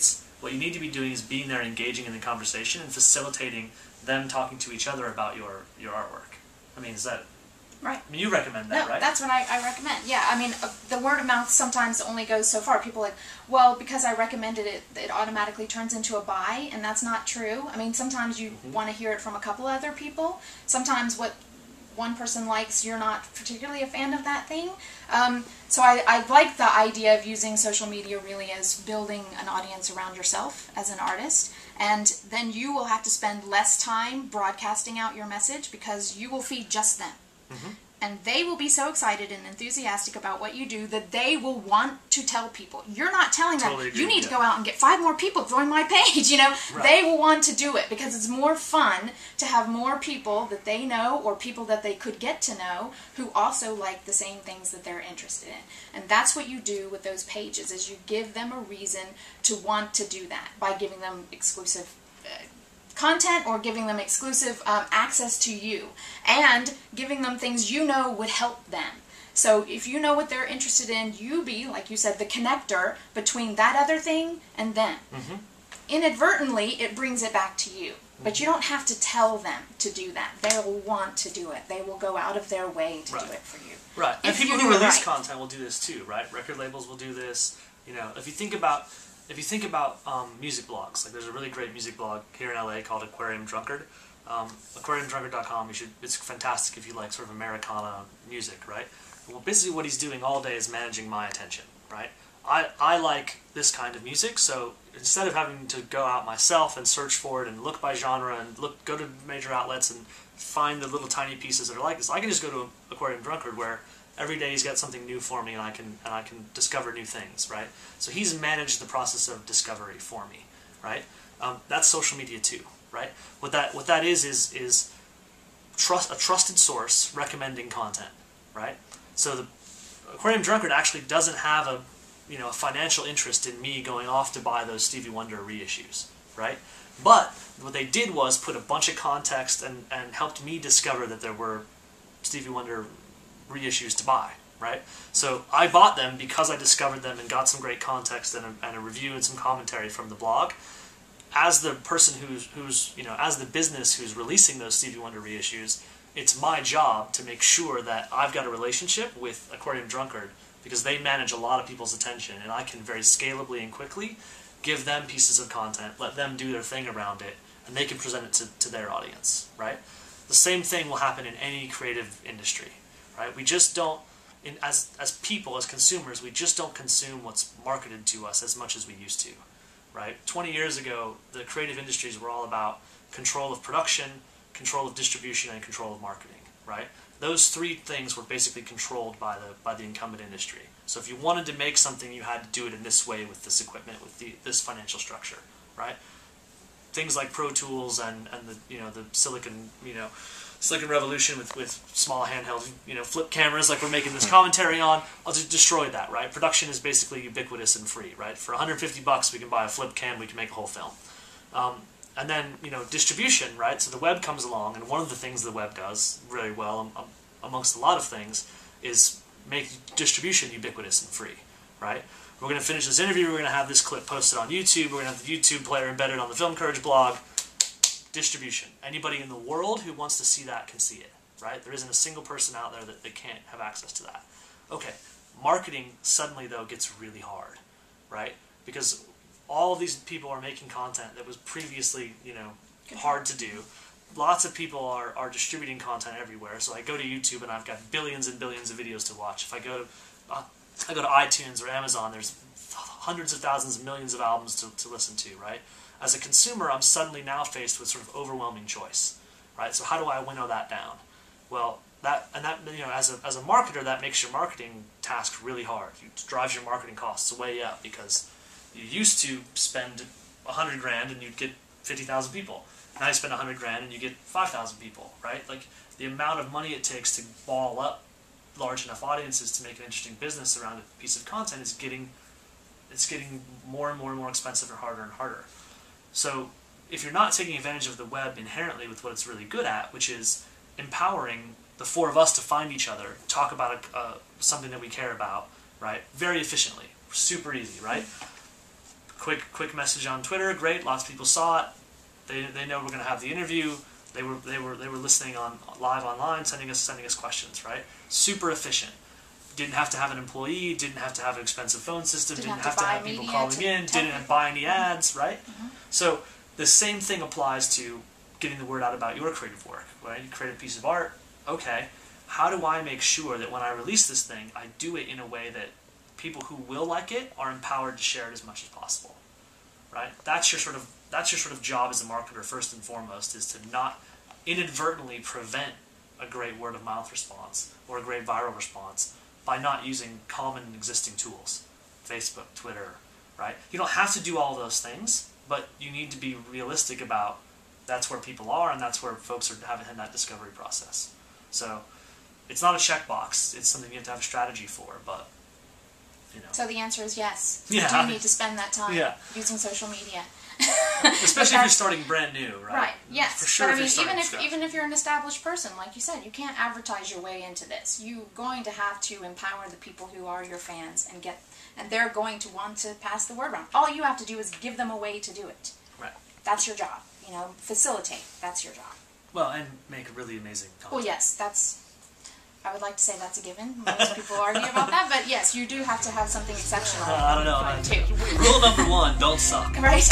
athletes, what you need to be doing is being there, engaging in the conversation, and facilitating them talking to each other about your artwork. I mean, is that... Right. I mean, you recommend that, no, right? That's what I recommend. Yeah, I mean, the word of mouth sometimes only goes so far. People are like, well, because I recommended it, it automatically turns into a buy, and that's not true. I mean, sometimes you want to hear it from a couple other people. Sometimes what one person likes, you're not particularly a fan of that thing. So I like the idea of using social media really as building an audience around yourself as an artist, and then you will have to spend less time broadcasting out your message because you will feed just them. And they will be so excited and enthusiastic about what you do that they will want to tell people. You're not telling them, you need to go out and get 5 more people to join my page, you know. Right. They will want to do it because it's more fun to have more people that they know or people that they could get to know who also like the same things that they're interested in. And that's what you do with those pages, is you give them a reason to want to do that by giving them exclusive content or giving them exclusive access to you and giving them things you know would help them. So if you know what they're interested in, you be, like you said, the connector between that other thing and them. Inadvertently, it brings it back to you. But you don't have to tell them to do that. They will want to do it. They will go out of their way to do it for you. Right. And If people you who do it release right. content will do this too, right? Record labels will do this. You know, if you think about music blogs, like there's a really great music blog here in LA called Aquarium Drunkard. AquariumDrunkard.com. It's fantastic if you like sort of Americana music, right? Well, basically what he's doing all day is managing my attention, right? I like this kind of music, so instead of having to go out myself and search for it and look by genre and go to major outlets and find the little tiny pieces that are like this, I can just go to Aquarium Drunkard where every day he's got something new for me and I can discover new things, right? So he's managed the process of discovery for me, right? That's social media too, right? What that is a trusted source recommending content, right? So the Aquarium Drunkard actually doesn't have a financial interest in me going off to buy those Stevie Wonder reissues, right? But what they did was put a bunch of context and helped me discover that there were Stevie Wonder reissues to buy, right? So I bought them because I discovered them and got some great context and a review and some commentary from the blog. As the person who's as the business who's releasing those Stevie Wonder reissues, it's my job to make sure that I've got a relationship with Aquarium Drunkard because they manage a lot of people's attention and I can very scalably and quickly give them pieces of content, let them do their thing around it, and they can present it to their audience, right? The same thing will happen in any creative industry, right? We just don't, as people, as consumers, we just don't consume what's marketed to us as much as we used to, right? 20 years ago, the creative industries were all about control of production, control of distribution, and control of marketing, right? Those 3 things were basically controlled by the incumbent industry. So if you wanted to make something, you had to do it in this way with this equipment, with this financial structure, right? Things like Pro Tools and the Silicon Revolution with small handheld flip cameras like we're making this commentary on, I'll just destroy that, right? Production is basically ubiquitous and free, right? For $150 we can buy a flip cam, we can make a whole film. And then, distribution, right? So the web comes along, and one of the things the web does really well, amongst a lot of things, is make distribution ubiquitous and free, right? We're going to finish this interview, we're going to have this clip posted on YouTube, we're going to have the YouTube player embedded on the Film Courage blog. Distribution. Anybody in the world who wants to see that can see it, right? There isn't a single person out there that can't have access to that. Okay, marketing suddenly, though, gets really hard, right? Because all of these people are making content that was previously, hard to do. Lots of people are distributing content everywhere. So I go to YouTube and I've got billions and billions of videos to watch. If I go to iTunes or Amazon, there's hundreds of thousands and millions of albums to listen to, right? As a consumer, I'm suddenly now faced with sort of overwhelming choice, right? So how do I winnow that down? Well, as a marketer, that makes your marketing task really hard. It drives your marketing costs way up because you used to spend $100,000 and you'd get 50,000 people. Now you spend $100,000 and you get 5,000 people, right? Like the amount of money it takes to ball up large enough audiences to make an interesting business around a piece of content is getting more and more and more expensive and harder. So if you're not taking advantage of the web inherently with what it's really good at, which is empowering the 4 of us to find each other, talk about something that we care about, right? Very efficiently, super easy, right? quick message on Twitter, great, lots of people saw it. They know we're going to have the interview. They were listening on live online, sending us questions, right? Super efficient. Didn't have to have an employee, didn't have to have an expensive phone system, didn't have to have people calling in, didn't have to buy any ads, right? So the same thing applies to getting the word out about your creative work, right? You create a piece of art, okay, how do I make sure that when I release this thing, I do it in a way that people who will like it are empowered to share it as much as possible, right? That's your sort of job as a marketer first and foremost, is to not inadvertently prevent a great word of mouth response or a great viral response by not using common existing tools, Facebook, Twitter, right? You don't have to do all those things, but you need to be realistic about that's where people are and that's where folks are having that discovery process. So it's not a checkbox. It's something you have to have a strategy for, but you know. So the answer is yes. Yeah. You do need to spend that time using social media. Especially if you're starting brand new, right? Right. Yes. For sure. But I mean, even if you're an established person, like you said, you can't advertise your way into this. You're going to have to empower the people who are your fans and they're going to want to pass the word around. All you have to do is give them a way to do it. Right. That's your job. You know, facilitate. That's your job. Well, and make really amazing content. Well, yes, I would like to say that's a given. Most people argue about that, but yes, you do have to have something exceptional. I don't know. Too. Rule number 1, don't suck. Right?